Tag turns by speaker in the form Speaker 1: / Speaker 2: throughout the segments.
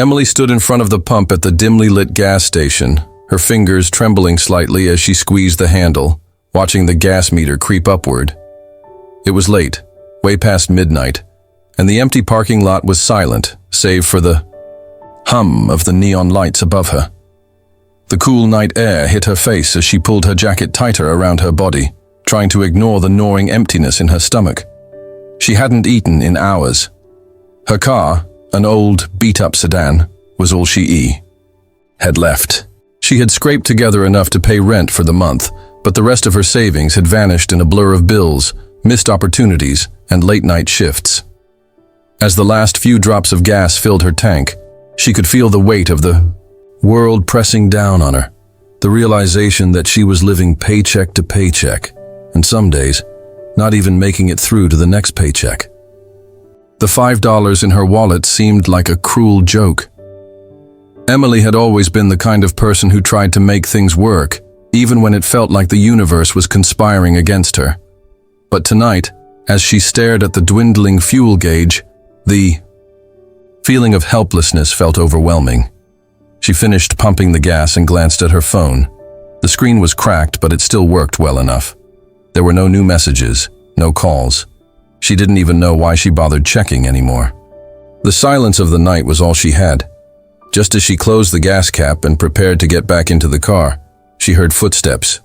Speaker 1: Emily stood in front of the pump at the dimly lit gas station, her fingers trembling slightly as she squeezed the handle, watching the gas meter creep upward. It was late, way past midnight, and the empty parking lot was silent, save for the hum of the neon lights above her. The cool night air hit her face as she pulled her jacket tighter around her body, trying to ignore the gnawing emptiness in her stomach. She hadn't eaten in hours. Her car, an old, beat-up sedan, was all she had left. She had scraped together enough to pay rent for the month, but the rest of her savings had vanished in a blur of bills, missed opportunities, and late-night shifts. As the last few drops of gas filled her tank, she could feel the weight of the world pressing down on her, the realization that she was living paycheck to paycheck, and some days, not even making it through to the next paycheck. The $5 in her wallet seemed like a cruel joke. Emily had always been the kind of person who tried to make things work, even when it felt like the universe was conspiring against her. But tonight, as she stared at the dwindling fuel gauge, the feeling of helplessness felt overwhelming. She finished pumping the gas and glanced at her phone. The screen was cracked, but it still worked well enough. There were no new messages, no calls. She didn't even know why she bothered checking anymore. The silence of the night was all she had. Just as she closed the gas cap and prepared to get back into the car, she heard footsteps.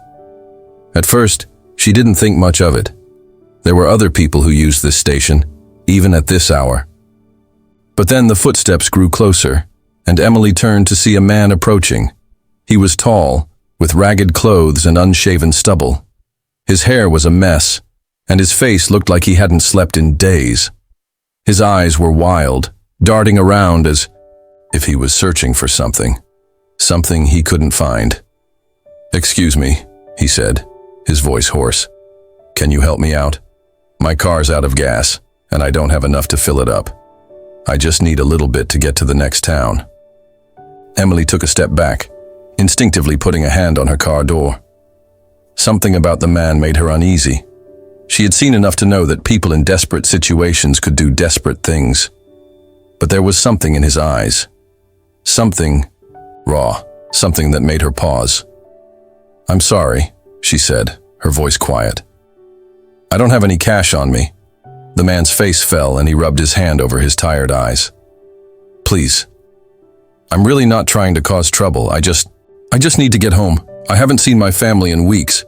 Speaker 1: At first, she didn't think much of it. There were other people who used this station, even at this hour. But then the footsteps grew closer, and Emily turned to see a man approaching. He was tall, with ragged clothes and unshaven stubble. His hair was a mess, and his face looked like he hadn't slept in days. His eyes were wild, darting around as if he was searching for something he couldn't find. "Excuse me," he said, his voice hoarse. "Can you help me out? My car's out of gas, and I don't have enough to fill it up. I just need a little bit to get to the next town." Emily took a step back, instinctively putting a hand on her car door. Something about the man made her uneasy. She had seen enough to know that people in desperate situations could do desperate things. But there was something in his eyes. Something raw, something that made her pause. "I'm sorry," she said, her voice quiet. "I don't have any cash on me." The man's face fell and he rubbed his hand over his tired eyes. "Please. I'm really not trying to cause trouble. I just need to get home. I haven't seen my family in weeks."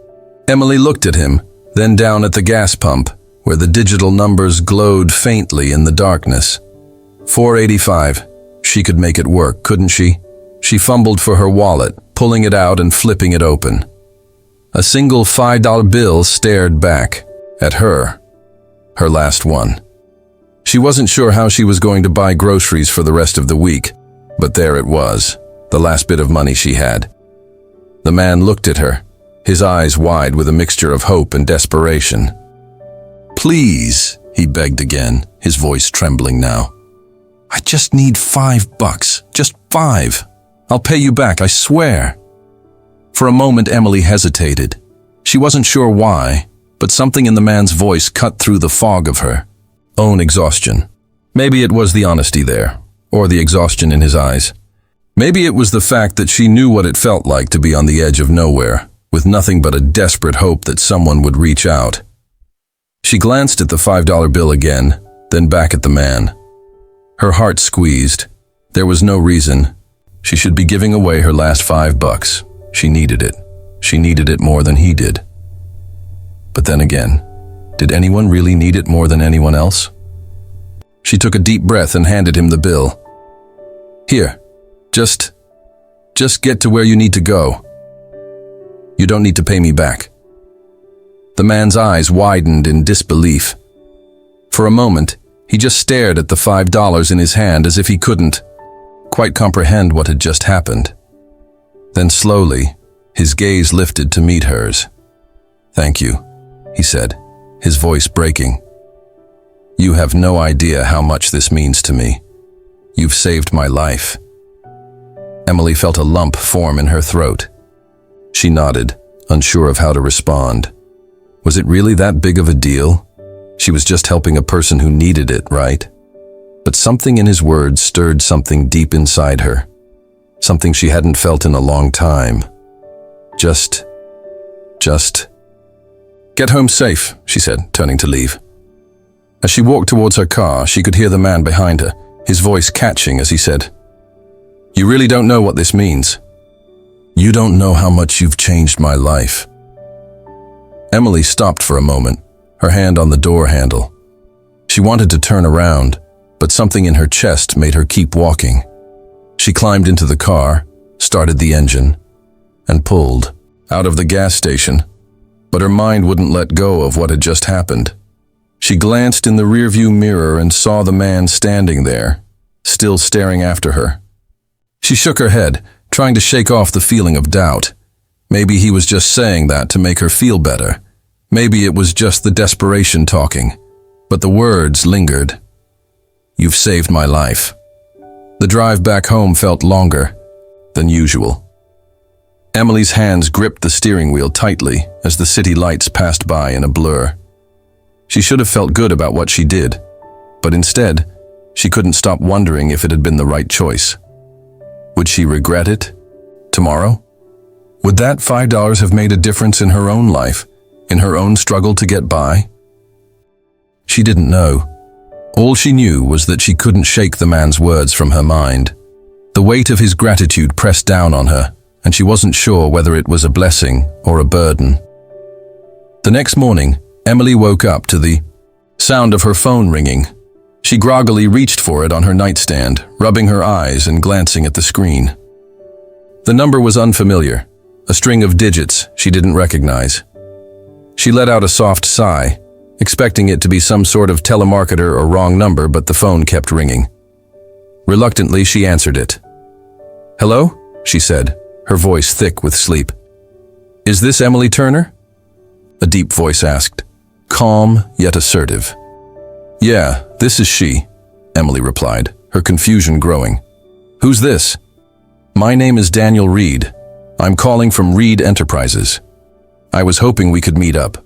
Speaker 1: Emily looked at him, then down at the gas pump, where the digital numbers glowed faintly in the darkness. 485. She could make it work, couldn't she? She fumbled for her wallet, pulling it out and flipping it open. A single $5 bill stared back at her last one. She wasn't sure how she was going to buy groceries for the rest of the week, but there it was, the last bit of money she had. The man looked at her, his eyes wide with a mixture of hope and desperation. "Please," he begged again, his voice trembling now. "I just need $5, just 5. I'll pay you back, I swear." For a moment, Emily hesitated. She wasn't sure why, but something in the man's voice cut through the fog of her own exhaustion. Maybe it was the honesty there, or the exhaustion in his eyes. Maybe it was the fact that she knew what it felt like to be on the edge of nowhere, with nothing but a desperate hope that someone would reach out. She glanced at the $5 bill again, then back at the man. Her heart squeezed. There was no reason. She should be giving away her last $5. She needed it. She needed it more than he did. But then again, did anyone really need it more than anyone else? She took a deep breath and handed him the bill. "Here, just get to where you need to go. You don't need to pay me back." The man's eyes widened in disbelief. For a moment, he just stared at the $5 in his hand as if he couldn't quite comprehend what had just happened. Then slowly, his gaze lifted to meet hers. "Thank you," he said, his voice breaking. "You have no idea how much this means to me. You've saved my life." Emily felt a lump form in her throat. She nodded, unsure of how to respond. Was it really that big of a deal? She was just helping a person who needed it, right? But something in his words stirred something deep inside her. Something she hadn't felt in a long time. Just... "Get home safe," she said, turning to leave. As she walked towards her car, she could hear the man behind her, his voice catching as he said, "You really don't know what this means. You don't know how much you've changed my life." Emily stopped for a moment, her hand on the door handle. She wanted to turn around, but something in her chest made her keep walking. She climbed into the car, started the engine, and pulled out of the gas station, but her mind wouldn't let go of what had just happened. She glanced in the rearview mirror and saw the man standing there, still staring after her. She shook her head, trying to shake off the feeling of doubt. Maybe he was just saying that to make her feel better. Maybe it was just the desperation talking. But the words lingered. "You've saved my life." The drive back home felt longer than usual. Emily's hands gripped the steering wheel tightly as the city lights passed by in a blur. She should have felt good about what she did, but instead, she couldn't stop wondering if it had been the right choice. Would she regret it tomorrow? Would that $5 have made a difference in her own life, in her own struggle to get by? She didn't know. All she knew was that she couldn't shake the man's words from her mind. The weight of his gratitude pressed down on her, and she wasn't sure whether it was a blessing or a burden. The next morning, Emily woke up to the sound of her phone ringing. She groggily reached for it on her nightstand, rubbing her eyes and glancing at the screen. The number was unfamiliar, a string of digits she didn't recognize. She let out a soft sigh, expecting it to be some sort of telemarketer or wrong number, but the phone kept ringing. Reluctantly, she answered it. "Hello?" she said, her voice thick with sleep. "Is this Emily Turner?" A deep voice asked, calm yet assertive. "Yeah, this is she," Emily replied, her confusion growing. "Who's this?" "My name is Daniel Reed. I'm calling from Reed Enterprises. I was hoping we could meet up.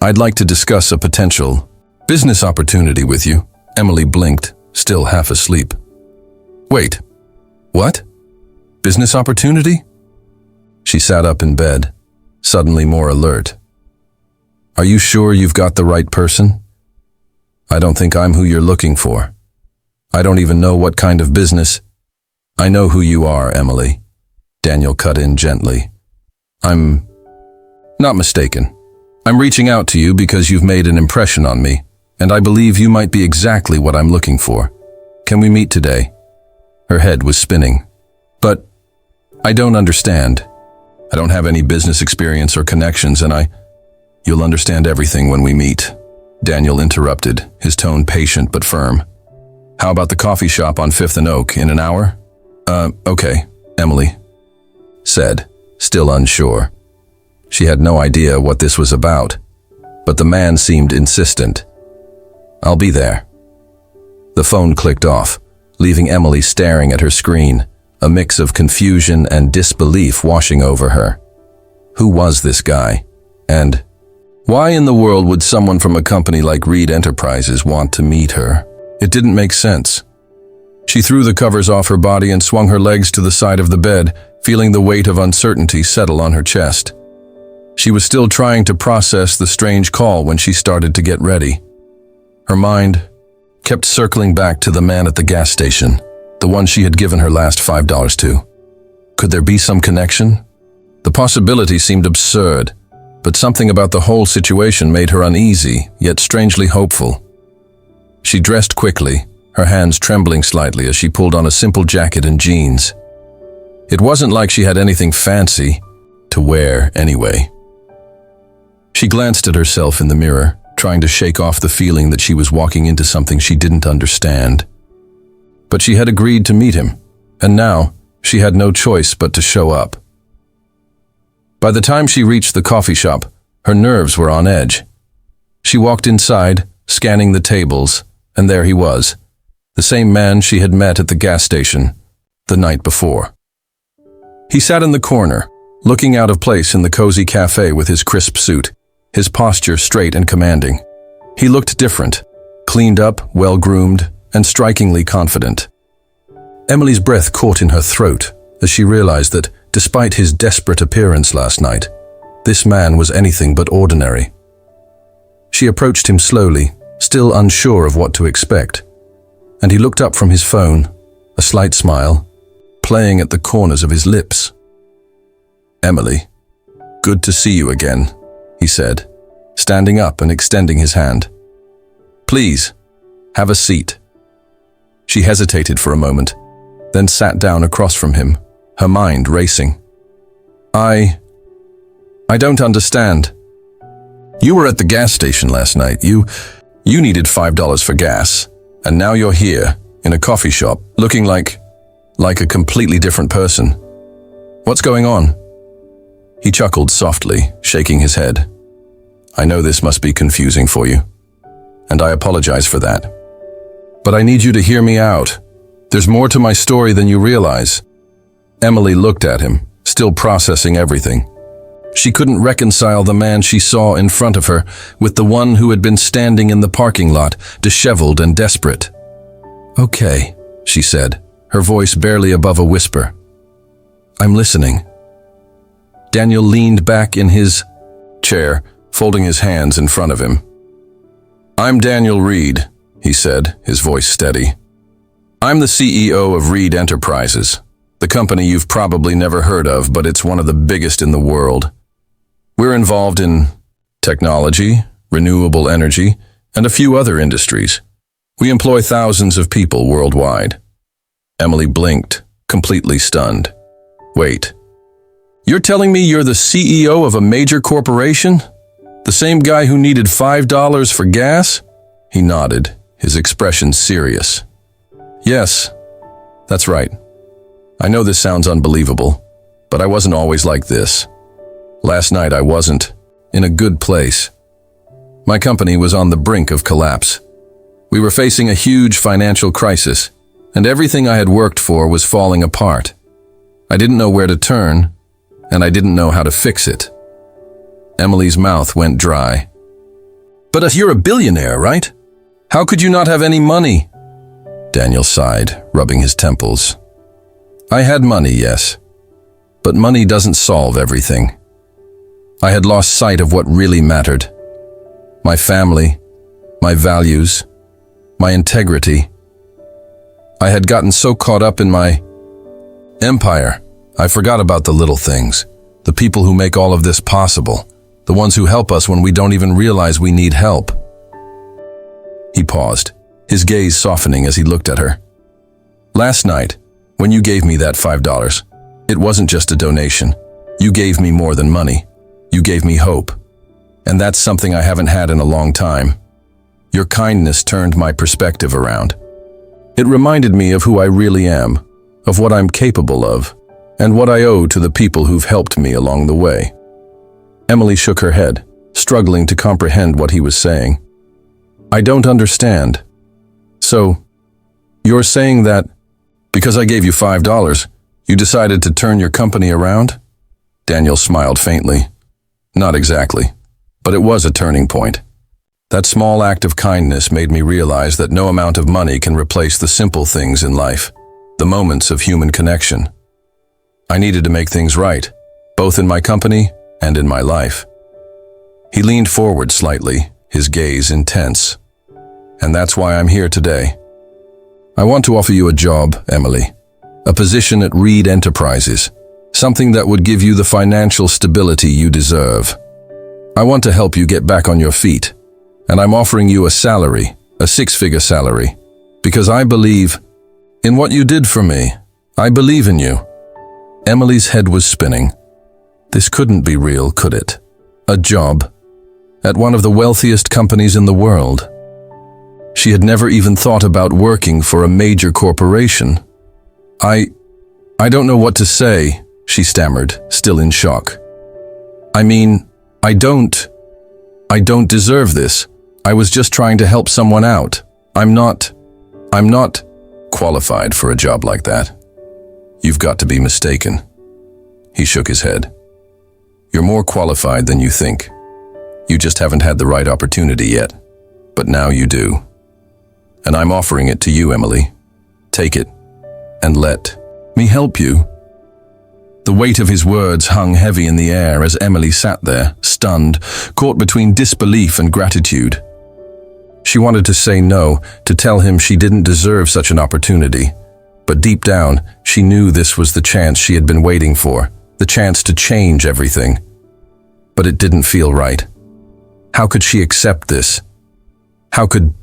Speaker 1: I'd like to discuss a potential business opportunity with you." Emily blinked, still half asleep. "Wait, what? Business opportunity?" She sat up in bed, suddenly more alert. "Are you sure you've got the right person? I don't think I'm who you're looking for. I don't even know what kind of business." "I know who you are, Emily," Daniel cut in gently. "I'm not mistaken. I'm reaching out to you because you've made an impression on me, and I believe you might be exactly what I'm looking for. Can we meet today?" Her head was spinning. "But I don't understand. I don't have any business experience or connections, and You'll understand everything when we meet," Daniel interrupted, his tone patient but firm. "How about the coffee shop on 5th and Oak in an hour?" Okay," Emily said, still unsure. She had no idea what this was about, but the man seemed insistent. "I'll be there." The phone clicked off, leaving Emily staring at her screen, a mix of confusion and disbelief washing over her. Who was this guy? And why in the world would someone from a company like Reed Enterprises want to meet her? It didn't make sense. She threw the covers off her body and swung her legs to the side of the bed, feeling the weight of uncertainty settle on her chest. She was still trying to process the strange call when she started to get ready. Her mind kept circling back to the man at the gas station, the one she had given her last $5 to. Could there be some connection? The possibility seemed absurd, but something about the whole situation made her uneasy, yet strangely hopeful. She dressed quickly, her hands trembling slightly as she pulled on a simple jacket and jeans. It wasn't like she had anything fancy to wear anyway. She glanced at herself in the mirror, trying to shake off the feeling that she was walking into something she didn't understand. But she had agreed to meet him, and now she had no choice but to show up. By the time she reached the coffee shop, her nerves were on edge. She walked inside, scanning the tables, and there he was, the same man she had met at the gas station the night before. He sat in the corner, looking out of place in the cozy cafe with his crisp suit, his posture straight and commanding. He looked different, cleaned up, well-groomed, and strikingly confident. Emily's breath caught in her throat as she realized that, despite his desperate appearance last night, this man was anything but ordinary. She approached him slowly, still unsure of what to expect, and he looked up from his phone, a slight smile playing at the corners of his lips. "Emily, good to see you again," he said, standing up and extending his hand. "Please, have a seat." She hesitated for a moment, then sat down across from him, her mind racing. I don't understand. You were at the gas station last night. You needed $5 for gas, and now you're here, in a coffee shop, looking like a completely different person. What's going on?" He chuckled softly, shaking his head. "I know this must be confusing for you, and I apologize for that. But I need you to hear me out. There's more to my story than you realize." Emily looked at him, still processing everything. She couldn't reconcile the man she saw in front of her with the one who had been standing in the parking lot, disheveled and desperate. "Okay," she said, her voice barely above a whisper. "I'm listening." Daniel leaned back in his chair, folding his hands in front of him. "I'm Daniel Reed," he said, his voice steady. "I'm the CEO of Reed Enterprises, the company you've probably never heard of, but it's one of the biggest in the world. We're involved in technology, renewable energy, and a few other industries. We employ thousands of people worldwide." Emily blinked, completely stunned. "Wait, you're telling me you're the CEO of a major corporation? The same guy who needed $5 for gas?" He nodded, his expression serious. "Yes, that's right. I know this sounds unbelievable, but I wasn't always like this. Last night I wasn't in a good place. My company was on the brink of collapse. We were facing a huge financial crisis, and everything I had worked for was falling apart. I didn't know where to turn, and I didn't know how to fix it." Emily's mouth went dry. "But you're a billionaire, right? How could you not have any money?" Daniel sighed, rubbing his temples. "I had money, yes, but money doesn't solve everything. I had lost sight of what really mattered. My family, my values, my integrity. I had gotten so caught up in my empire, I forgot about the little things, the people who make all of this possible, the ones who help us when we don't even realize we need help." He paused, his gaze softening as he looked at her. "Last night, when you gave me that $5, it wasn't just a donation. You gave me more than money. You gave me hope. And that's something I haven't had in a long time. Your kindness turned my perspective around. It reminded me of who I really am, of what I'm capable of, and what I owe to the people who've helped me along the way." Emily shook her head, struggling to comprehend what he was saying. "I don't understand. So, you're saying that because I gave you $5, you decided to turn your company around?" Daniel smiled faintly. "Not exactly, but it was a turning point. That small act of kindness made me realize that no amount of money can replace the simple things in life, the moments of human connection. I needed to make things right, both in my company and in my life." He leaned forward slightly, his gaze intense. "And that's why I'm here today. I want to offer you a job, Emily, a position at Reed Enterprises, something that would give you the financial stability you deserve. I want to help you get back on your feet, and I'm offering you a salary, a six-figure salary, because I believe in what you did for me. I believe in you." Emily's head was spinning. This couldn't be real, could it? A job at one of the wealthiest companies in the world. She had never even thought about working for a major corporation. I don't know what to say," she stammered, still in shock. "I mean, I don't deserve this. I was just trying to help someone out. I'm not qualified for a job like that. You've got to be mistaken." He shook his head. "You're more qualified than you think. You just haven't had the right opportunity yet, but now you do." And I'm offering it to you, Emily. Take it, and let me help you." The weight of his words hung heavy in the air as Emily sat there, stunned, caught between disbelief and gratitude. She wanted to say no, to tell him she didn't deserve such an opportunity. But deep down, she knew this was the chance she had been waiting for, the chance to change everything. But it didn't feel right. How could she accept this? How could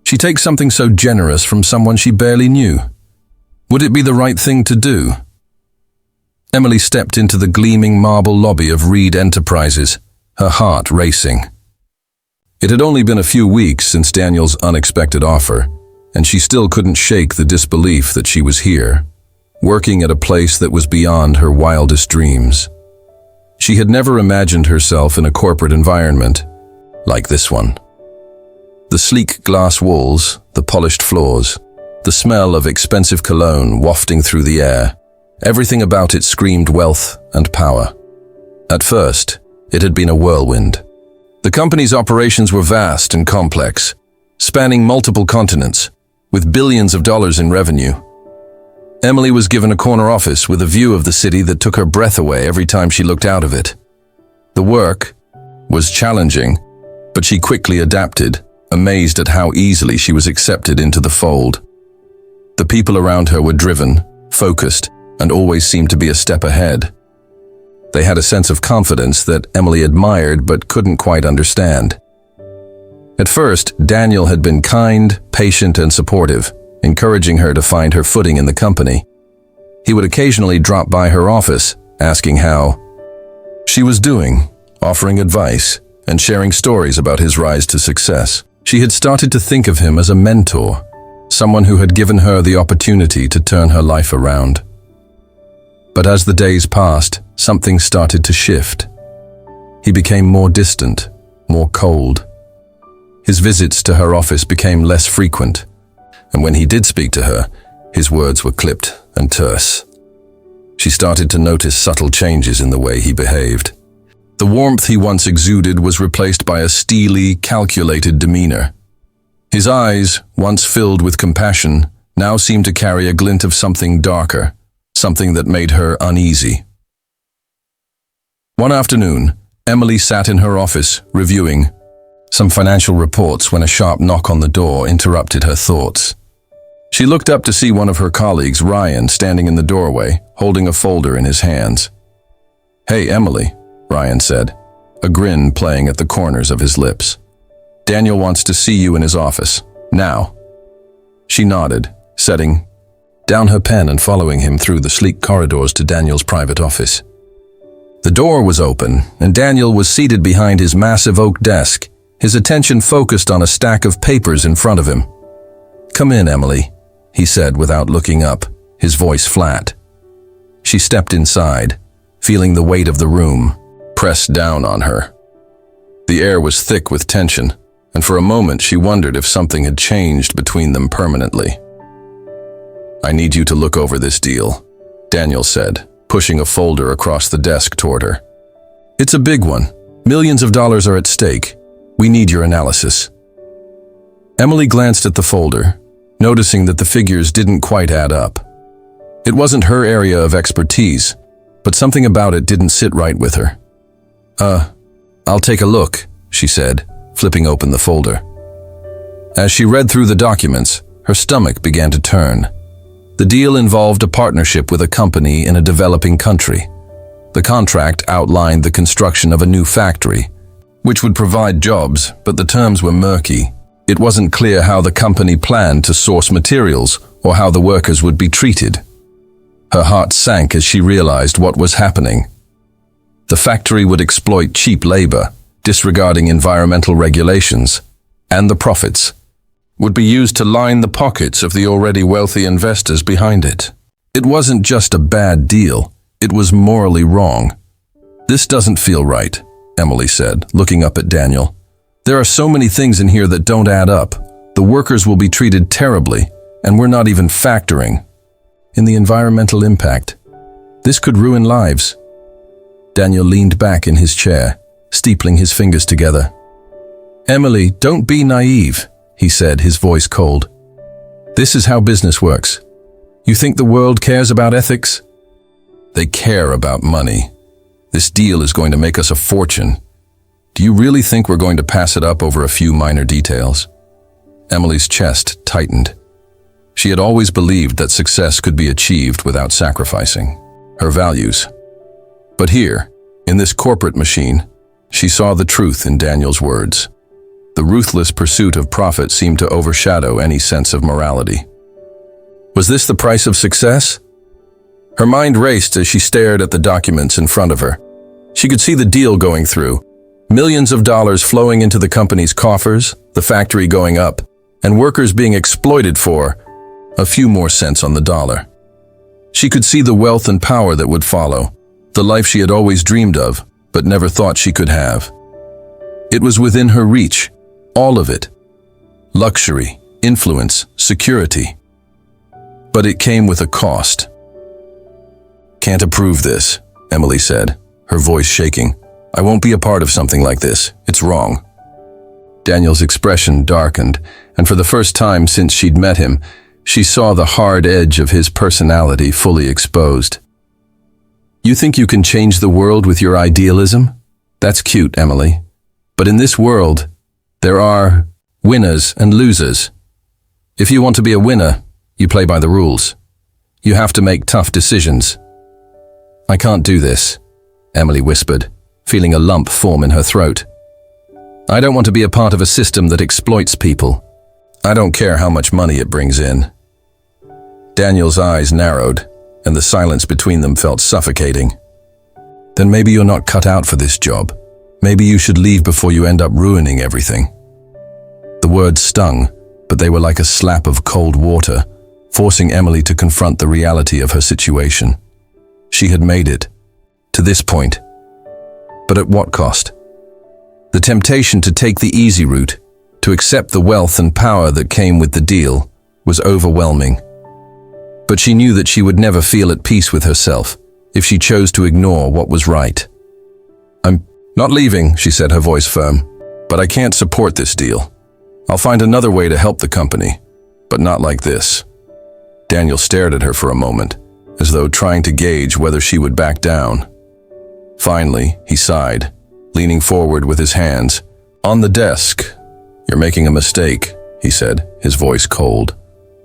Speaker 1: she take something so generous from someone she barely knew? Would it be the right thing to do? Emily stepped into the gleaming marble lobby of Reed Enterprises, her heart racing. It had only been a few weeks since Daniel's unexpected offer, and she still couldn't shake the disbelief that she was here, working at a place that was beyond her wildest dreams. She had never imagined herself in a corporate environment like this one. The sleek glass walls, the polished floors, the smell of expensive cologne wafting through the air, everything about it screamed wealth and power. At first, it had been a whirlwind. The company's operations were vast and complex, spanning multiple continents, with billions of dollars in revenue. Emily was given a corner office with a view of the city that took her breath away every time she looked out of it. The work was challenging, but she quickly adapted, amazed at how easily she was accepted into the fold. The people around her were driven, focused, and always seemed to be a step ahead. They had a sense of confidence that Emily admired but couldn't quite understand. At first, Daniel had been kind, patient, and supportive, encouraging her to find her footing in the company. He would occasionally drop by her office, asking how she was doing, offering advice, and sharing stories about his rise to success. She had started to think of him as a mentor, someone who had given her the opportunity to turn her life around. But as the days passed, something started to shift. He became more distant, more cold. His visits to her office became less frequent, and when he did speak to her, his words were clipped and terse. She started to notice subtle changes in the way he behaved. The warmth he once exuded was replaced by a steely, calculated demeanor. His eyes, once filled with compassion, now seemed to carry a glint of something darker, something that made her uneasy. One afternoon, Emily sat in her office, reviewing some financial reports when a sharp knock on the door interrupted her thoughts. She looked up to see one of her colleagues, Ryan, standing in the doorway, holding a folder in his hands. "Hey, Emily," Ryan said, a grin playing at the corners of his lips. "Daniel wants to see you in his office, now." She nodded, setting down her pen and following him through the sleek corridors to Daniel's private office. The door was open, and Daniel was seated behind his massive oak desk, his attention focused on a stack of papers in front of him. "Come in, Emily," he said without looking up, his voice flat. She stepped inside, feeling the weight of the room pressed down on her. The air was thick with tension, and for a moment she wondered if something had changed between them permanently. "I need you to look over this deal," Daniel said, pushing a folder across the desk toward her. "It's a big one. Millions of dollars are at stake. We need your analysis." Emily glanced at the folder, noticing that the figures didn't quite add up. It wasn't her area of expertise, but something about it didn't sit right with her. I'll take a look," she said, flipping open the folder. As she read through the documents, her stomach began to turn. The deal involved a partnership with a company in a developing country. The contract outlined the construction of a new factory, which would provide jobs, but the terms were murky. It wasn't clear how the company planned to source materials or how the workers would be treated. Her heart sank as she realized what was happening. The factory would exploit cheap labor, disregarding environmental regulations, and the profits would be used to line the pockets of the already wealthy investors behind it. It wasn't just a bad deal, it was morally wrong. "This doesn't feel right," Emily said, looking up at Daniel. "There are so many things in here that don't add up. The workers will be treated terribly, and we're not even factoring in the environmental impact. This could ruin lives." Daniel leaned back in his chair, steepling his fingers together. "Emily, don't be naive," he said, his voice cold. This is how business works. You think the world cares about ethics? They care about money. This deal is going to make us a fortune. Do you really think we're going to pass it up over a few minor details? Emily's chest tightened. She had always believed that success could be achieved without sacrificing her values. But here, in this corporate machine, she saw the truth in Daniel's words. The ruthless pursuit of profit seemed to overshadow any sense of morality. Was this the price of success? Her mind raced as she stared at the documents in front of her. She could see the deal going through, millions of dollars flowing into the company's coffers, the factory going up, and workers being exploited for a few more cents on the dollar. She could see the wealth and power that would follow, the life she had always dreamed of, but never thought she could have. It was within her reach, all of it. Luxury, influence, security. But it came with a cost. "Can't approve this," Emily said, her voice shaking. "I won't be a part of something like this. It's wrong." Daniel's expression darkened, and for the first time since she'd met him, she saw the hard edge of his personality fully exposed. "You think you can change the world with your idealism? That's cute, Emily. But in this world, there are winners and losers. If you want to be a winner, you play by the rules. You have to make tough decisions." "I can't do this," Emily whispered, feeling a lump form in her throat. "I don't want to be a part of a system that exploits people. I don't care how much money it brings in." Daniel's eyes narrowed, and the silence between them felt suffocating. "Then maybe you're not cut out for this job. Maybe you should leave before you end up ruining everything." The words stung, but they were like a slap of cold water, forcing Emily to confront the reality of her situation. She had made it, to this point. But at what cost? The temptation to take the easy route, to accept the wealth and power that came with the deal, was overwhelming. But she knew that she would never feel at peace with herself if she chose to ignore what was right. "I'm not leaving," she said, her voice firm, "but I can't support this deal. I'll find another way to help the company, but not like this." Daniel stared at her for a moment, as though trying to gauge whether she would back down. Finally, he sighed, leaning forward with his hands on the desk. "You're making a mistake," he said, his voice cold.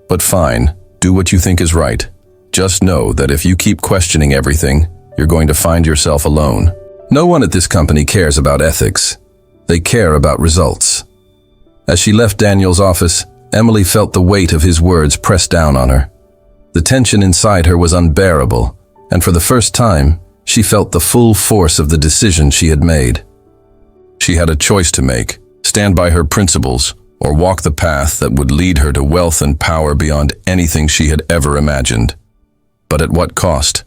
Speaker 1: "But fine, do what you think is right. Just know that if you keep questioning everything, you're going to find yourself alone. No one at this company cares about ethics. They care about results." As she left Daniel's office, Emily felt the weight of his words press down on her. The tension inside her was unbearable, and for the first time, she felt the full force of the decision she had made. She had a choice to make: stand by her principles, or walk the path that would lead her to wealth and power beyond anything she had ever imagined. But at what cost?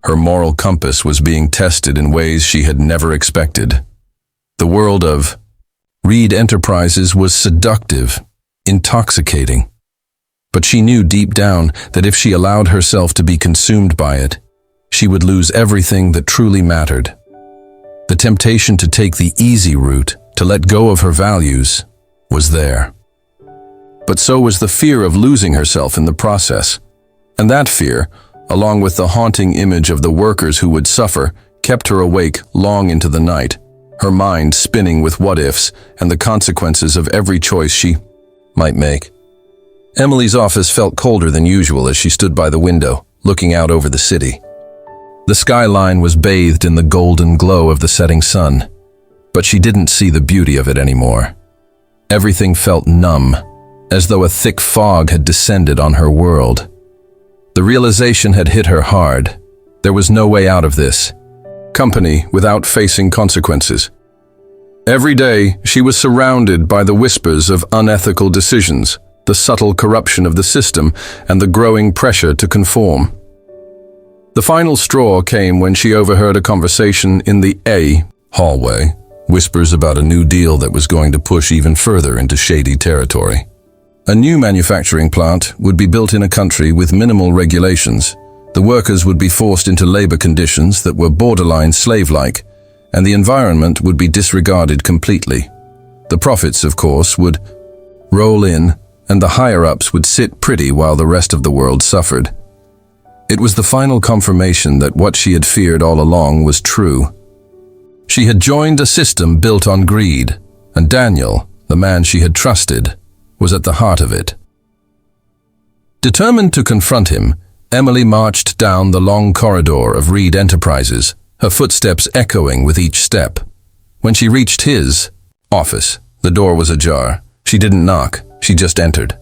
Speaker 1: Her moral compass was being tested in ways she had never expected. The world of Reed Enterprises was seductive, intoxicating. But she knew deep down that if she allowed herself to be consumed by it, she would lose everything that truly mattered. The temptation to take the easy route, to let go of her values, was there. But so was the fear of losing herself in the process. And that fear, along with the haunting image of the workers who would suffer, kept her awake long into the night, her mind spinning with what-ifs and the consequences of every choice she might make. Emily's office felt colder than usual as she stood by the window, looking out over the city. The skyline was bathed in the golden glow of the setting sun, but she didn't see the beauty of it anymore. Everything felt numb, as though a thick fog had descended on her world. The realization had hit her hard. There was no way out of this company without facing consequences. Every day, she was surrounded by the whispers of unethical decisions, the subtle corruption of the system, and the growing pressure to conform. The final straw came when she overheard a conversation in the A hallway, whispers about a new deal that was going to push even further into shady territory. A new manufacturing plant would be built in a country with minimal regulations. The workers would be forced into labor conditions that were borderline slave-like, and the environment would be disregarded completely. The profits, of course, would roll in and the higher-ups would sit pretty while the rest of the world suffered. It was the final confirmation that what she had feared all along was true. She had joined a system built on greed, and Daniel, the man she had trusted, was at the heart of it. Determined to confront him, Emily marched down the long corridor of Reed Enterprises, her footsteps echoing with each step. When she reached his office, the door was ajar. She didn't knock, she just entered.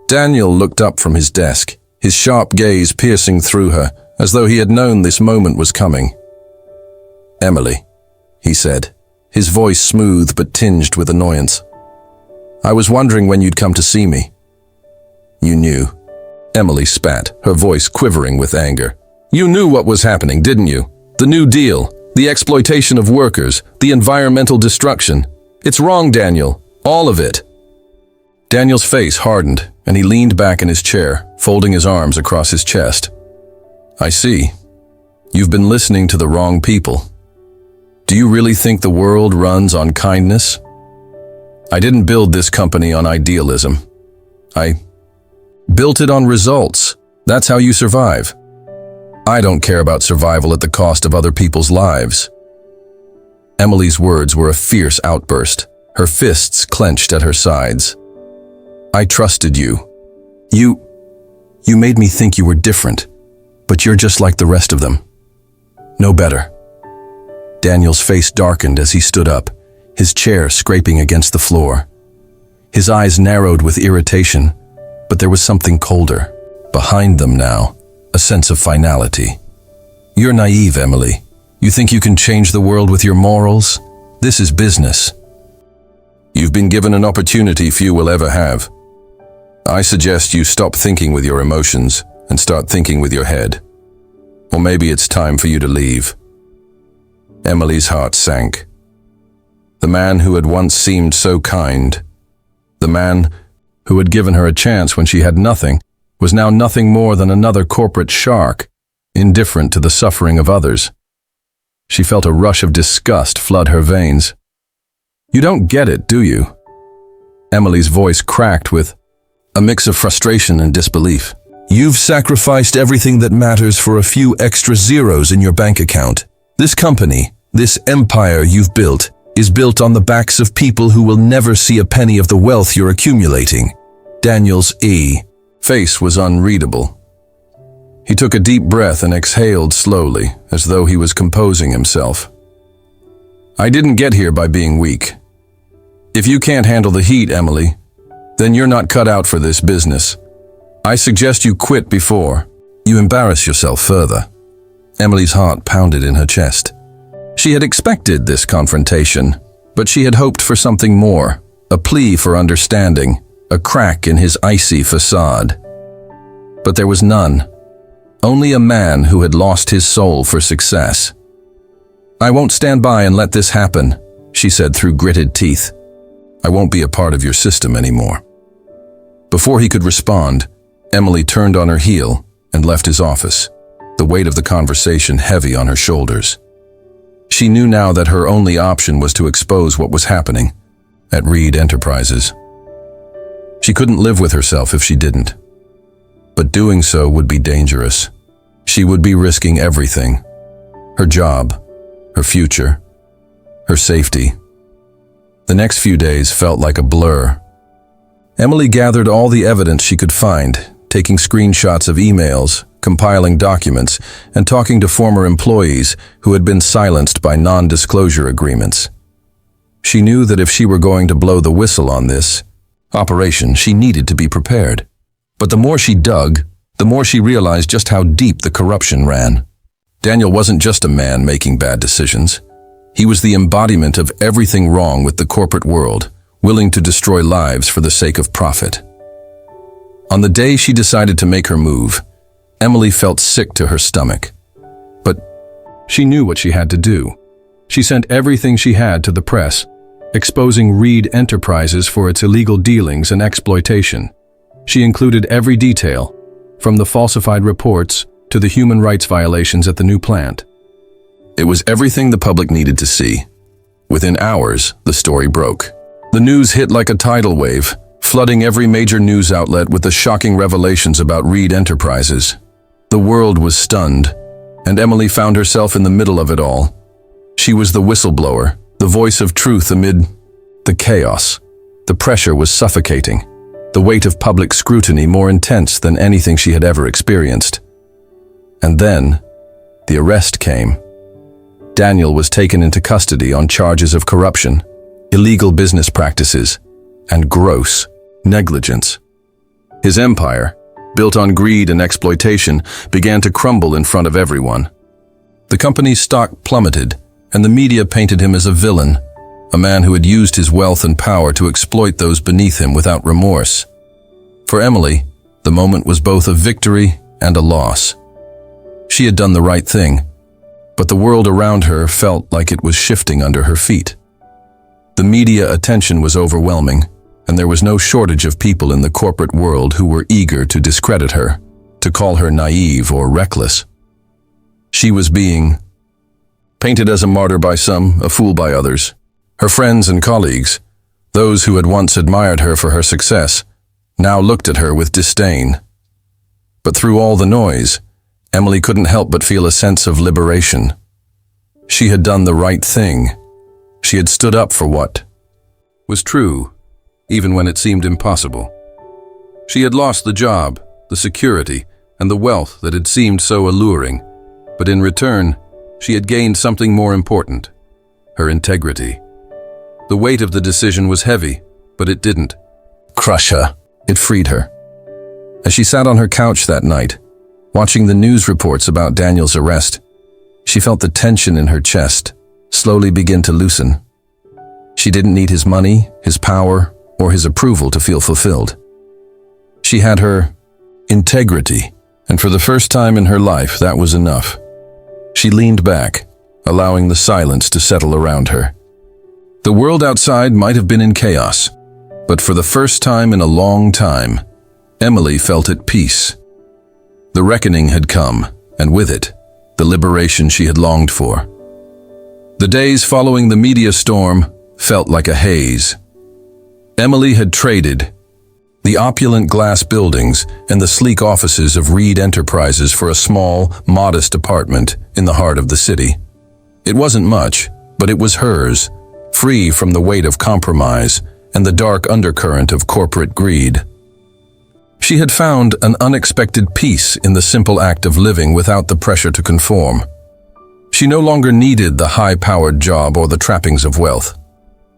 Speaker 1: Daniel looked up from his desk, his sharp gaze piercing through her, as though he had known this moment was coming. "Emily," he said, his voice smooth but tinged with annoyance. "I was wondering when you'd come to see me." "You knew." Emily spat, her voice quivering with anger. "You knew what was happening, didn't you? The New Deal, the exploitation of workers, the environmental destruction. It's wrong, Daniel. All of it." Daniel's face hardened, and he leaned back in his chair, folding his arms across his chest. "I see. You've been listening to the wrong people. Do you really think the world runs on kindness? I didn't build this company on idealism. I built it on results. That's how you survive. I don't care about survival at the cost of other people's lives." Emily's words were a fierce outburst, her fists clenched at her sides. "I trusted you. You made me think you were different, but you're just like the rest of them. No better." Daniel's face darkened as he stood up, his chair scraping against the floor. His eyes narrowed with irritation, but there was something colder. Behind them now, a sense of finality. "You're naive, Emily. You think you can change the world with your morals? This is business. You've been given an opportunity few will ever have. I suggest you stop thinking with your emotions and start thinking with your head. Or maybe it's time for you to leave." Emily's heart sank. The man who had once seemed so kind, the man who had given her a chance when she had nothing, was now nothing more than another corporate shark, indifferent to the suffering of others. She felt a rush of disgust flood her veins. "You don't get it, do you?" Emily's voice cracked with a mix of frustration and disbelief. "You've sacrificed everything that matters for a few extra zeros in your bank account. This company, this empire you've built, is built on the backs of people who will never see a penny of the wealth you're accumulating." Daniel's face was unreadable. He took a deep breath and exhaled slowly, as though he was composing himself. "I didn't get here by being weak. If you can't handle the heat, Emily, then you're not cut out for this business. I suggest you quit before you embarrass yourself further." Emily's heart pounded in her chest. She had expected this confrontation, but she had hoped for something more, a plea for understanding, a crack in his icy facade. But there was none. Only a man who had lost his soul for success. "I won't stand by and let this happen," she said through gritted teeth. "I won't be a part of your system anymore." Before he could respond, Emily turned on her heel and left his office, the weight of the conversation heavy on her shoulders. She knew now that her only option was to expose what was happening at Reed Enterprises. She couldn't live with herself if she didn't. But doing so would be dangerous. She would be risking everything: her job, her future, her safety. The next few days felt like a blur. Emily gathered all the evidence she could find, taking screenshots of emails, compiling documents, and talking to former employees who had been silenced by non-disclosure agreements. She knew that if she were going to blow the whistle on this operation, she needed to be prepared. But the more she dug, the more she realized just how deep the corruption ran. Daniel wasn't just a man making bad decisions. He was the embodiment of everything wrong with the corporate world, willing to destroy lives for the sake of profit. On the day she decided to make her move, Emily felt sick to her stomach. But she knew what she had to do. She sent everything she had to the press, exposing Reed Enterprises for its illegal dealings and exploitation. She included every detail, from the falsified reports to the human rights violations at the new plant. It was everything the public needed to see. Within hours, the story broke. The news hit like a tidal wave, flooding every major news outlet with the shocking revelations about Reed Enterprises. The world was stunned, and Emily found herself in the middle of it all. She was the whistleblower, the voice of truth amid the chaos. The pressure was suffocating, the weight of public scrutiny more intense than anything she had ever experienced. And then, the arrest came. Daniel was taken into custody on charges of corruption, illegal business practices, and gross negligence. His empire, built on greed and exploitation, began to crumble in front of everyone. The company's stock plummeted, and the media painted him as a villain, a man who had used his wealth and power to exploit those beneath him without remorse. For Emily, the moment was both a victory and a loss. She had done the right thing, but the world around her felt like it was shifting under her feet. The media attention was overwhelming, and there was no shortage of people in the corporate world who were eager to discredit her, to call her naive or reckless. She was being painted as a martyr by some, a fool by others. Her friends and colleagues, those who had once admired her for her success, now looked at her with disdain. But through all the noise, Emily couldn't help but feel a sense of liberation. She had done the right thing. She had stood up for what was true, even when it seemed impossible. She had lost the job, the security, and the wealth that had seemed so alluring, but in return, she had gained something more important: her integrity. The weight of the decision was heavy, but it didn't crush her. It freed her. As she sat on her couch that night, watching the news reports about Daniel's arrest, she felt the tension in her chest slowly begin to loosen. She didn't need his money, his power, or his approval to feel fulfilled. She had her integrity, and for the first time in her life, that was enough. She leaned back, allowing the silence to settle around her. The world outside might have been in chaos, but for the first time in a long time, Emily felt at peace. The reckoning had come, and with it, the liberation she had longed for. The days following the media storm felt like a haze. Emily had traded the opulent glass buildings and the sleek offices of Reed Enterprises for a small, modest apartment in the heart of the city. It wasn't much, but it was hers, free from the weight of compromise and the dark undercurrent of corporate greed. She had found an unexpected peace in the simple act of living without the pressure to conform. She no longer needed the high-powered job or the trappings of wealth.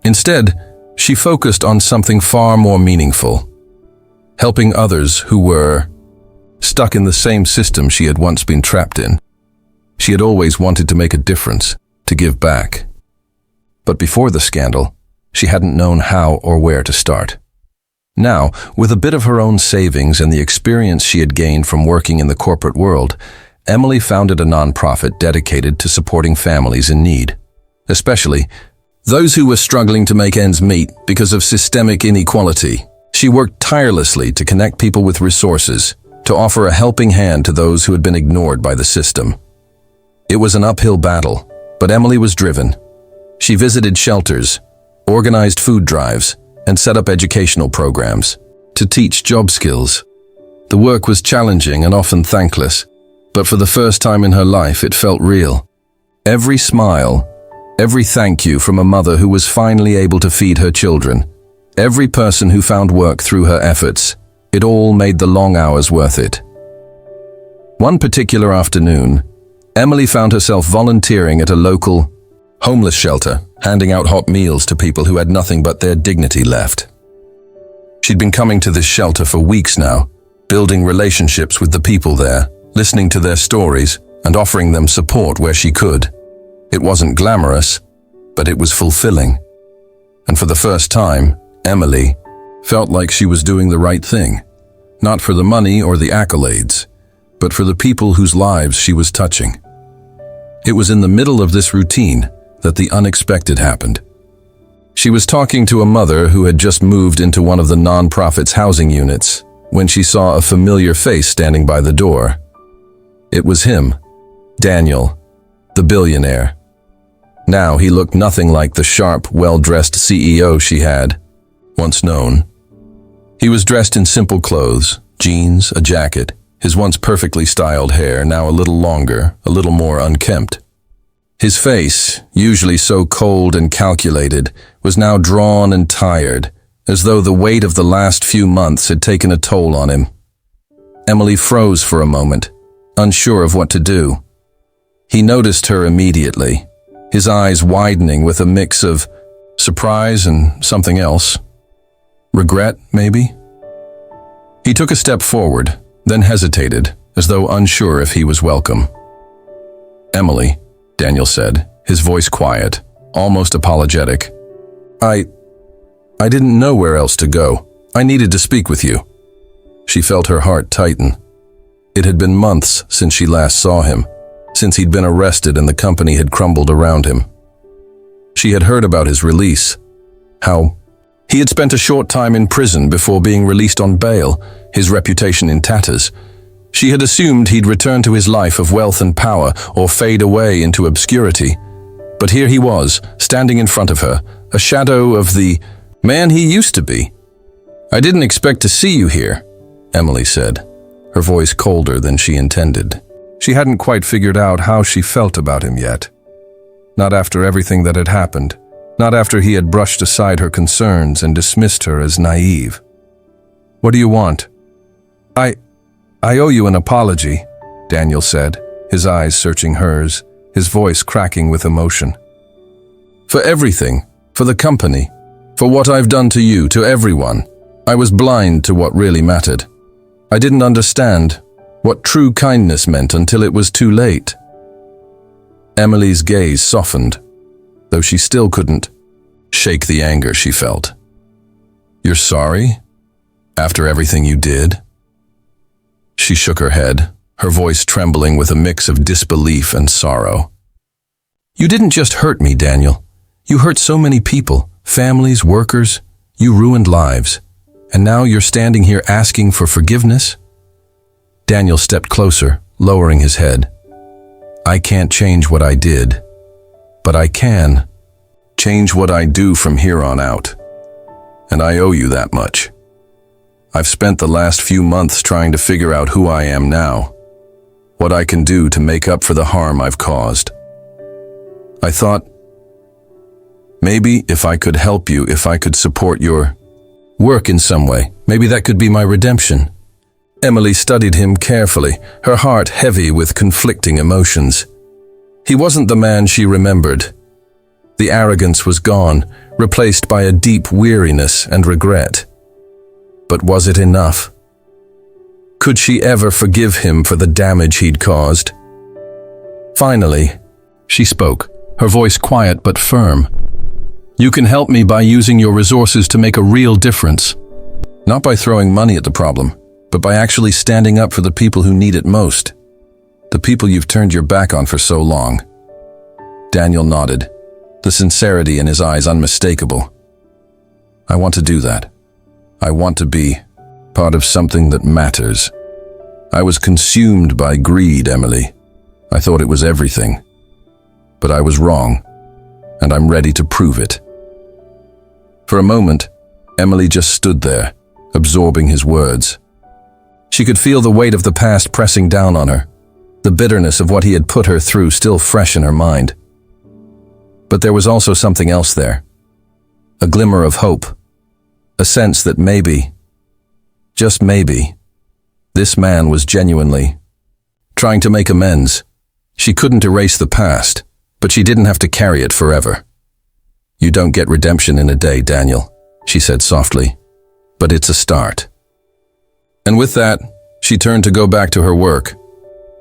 Speaker 1: Instead, she focused on something far more meaningful: helping others who were stuck in the same system she had once been trapped in. She had always wanted to make a difference, to give back. But before the scandal, she hadn't known how or where to start. Now, with a bit of her own savings and the experience she had gained from working in the corporate world, Emily founded a nonprofit dedicated to supporting families in need, especially those who were struggling to make ends meet because of systemic inequality. She worked tirelessly to connect people with resources, to offer a helping hand to those who had been ignored by the system. It was an uphill battle, but Emily was driven. She visited shelters, organized food drives, and set up educational programs to teach job skills. The work was challenging and often thankless, but for the first time in her life, it felt real. Every smile, every thank you from a mother who was finally able to feed her children, every person who found work through her efforts, it all made the long hours worth it. One particular afternoon, Emily found herself volunteering at a local homeless shelter, handing out hot meals to people who had nothing but their dignity left. She'd been coming to this shelter for weeks now, building relationships with the people there, listening to their stories, and offering them support where she could. It wasn't glamorous, but it was fulfilling. And for the first time, Emily felt like she was doing the right thing, not for the money or the accolades, but for the people whose lives she was touching. It was in the middle of this routine that the unexpected happened. She was talking to a mother who had just moved into one of the nonprofit's housing units when she saw a familiar face standing by the door. It was him, Daniel, the billionaire. Now he looked nothing like the sharp, well-dressed CEO she had once known. He was dressed in simple clothes, jeans, a jacket, his once perfectly styled hair now a little longer, a little more unkempt. His face, usually so cold and calculated, was now drawn and tired, as though the weight of the last few months had taken a toll on him. Emily froze for a moment, unsure of what to do. He noticed her immediately, his eyes widening with a mix of surprise and something else. Regret, maybe? He took a step forward, then hesitated, as though unsure if he was welcome. "Emily," Daniel said, his voice quiet, almost apologetic. I didn't know where else to go. I needed to speak with you." She felt her heart tighten. It had been months since she last saw him, since he'd been arrested and the company had crumbled around him. She had heard about his release, how he had spent a short time in prison before being released on bail, his reputation in tatters. She had assumed he'd return to his life of wealth and power or fade away into obscurity. But here he was, standing in front of her, a shadow of the man he used to be. "I didn't expect to see you here," Emily said, her voice colder than she intended. She hadn't quite figured out how she felt about him yet. Not after everything that had happened, not after he had brushed aside her concerns and dismissed her as naive. "What do you want?" I owe you an apology," Daniel said, his eyes searching hers, his voice cracking with emotion. "For everything, for the company, for what I've done to you, to everyone. I was blind to what really mattered. I didn't understand what true kindness meant until it was too late." Emily's gaze softened, though she still couldn't shake the anger she felt. "You're sorry? After everything you did?" She shook her head, her voice trembling with a mix of disbelief and sorrow. "You didn't just hurt me, Daniel. You hurt so many people, families, workers. You ruined lives. And now you're standing here asking for forgiveness?" Daniel stepped closer, lowering his head. "I can't change what I did, but I can change what I do from here on out. And I owe you that much. I've spent the last few months trying to figure out who I am now, what I can do to make up for the harm I've caused. I thought, maybe if I could help you, if I could support your work in some way, maybe that could be my redemption." Emily studied him carefully, her heart heavy with conflicting emotions. He wasn't the man she remembered. The arrogance was gone, replaced by a deep weariness and regret. But was it enough? Could she ever forgive him for the damage he'd caused? Finally, she spoke, her voice quiet but firm. "You can help me by using your resources to make a real difference. Not by throwing money at the problem, but by actually standing up for the people who need it most. The people you've turned your back on for so long." Daniel nodded, the sincerity in his eyes unmistakable. "I want to do that. I want to be part of something that matters. I was consumed by greed, Emily. I thought it was everything. But I was wrong, and I'm ready to prove it." For a moment, Emily just stood there, absorbing his words. She could feel the weight of the past pressing down on her, the bitterness of what he had put her through still fresh in her mind. But there was also something else there, a glimmer of hope, a sense that maybe, just maybe, this man was genuinely trying to make amends. She couldn't erase the past, but she didn't have to carry it forever. "You don't get redemption in a day, Daniel," she said softly, "but it's a start." And with that, she turned to go back to her work,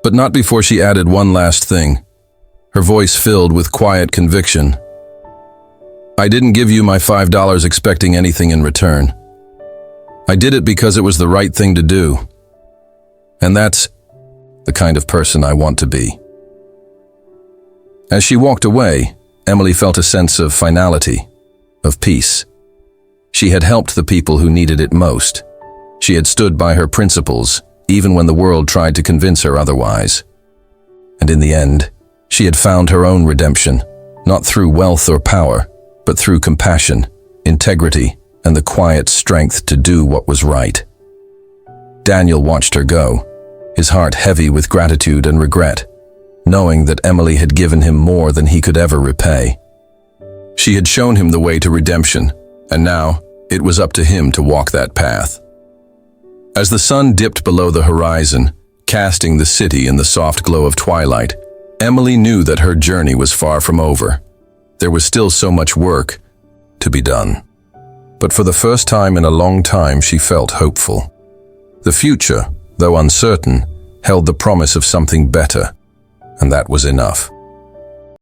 Speaker 1: but not before she added one last thing, her voice filled with quiet conviction. "I didn't give you my $5 expecting anything in return. I did it because it was the right thing to do. And that's the kind of person I want to be." As she walked away, Emily felt a sense of finality, of peace. She had helped the people who needed it most. She had stood by her principles, even when the world tried to convince her otherwise. And in the end, she had found her own redemption, not through wealth or power, but through compassion, integrity, and the quiet strength to do what was right. Daniel watched her go, his heart heavy with gratitude and regret, knowing that Emily had given him more than he could ever repay. She had shown him the way to redemption, and now it was up to him to walk that path. As the sun dipped below the horizon, casting the city in the soft glow of twilight, Emily knew that her journey was far from over. There was still so much work to be done. But for the first time in a long time, she felt hopeful. The future, though uncertain, held the promise of something better, and that was enough.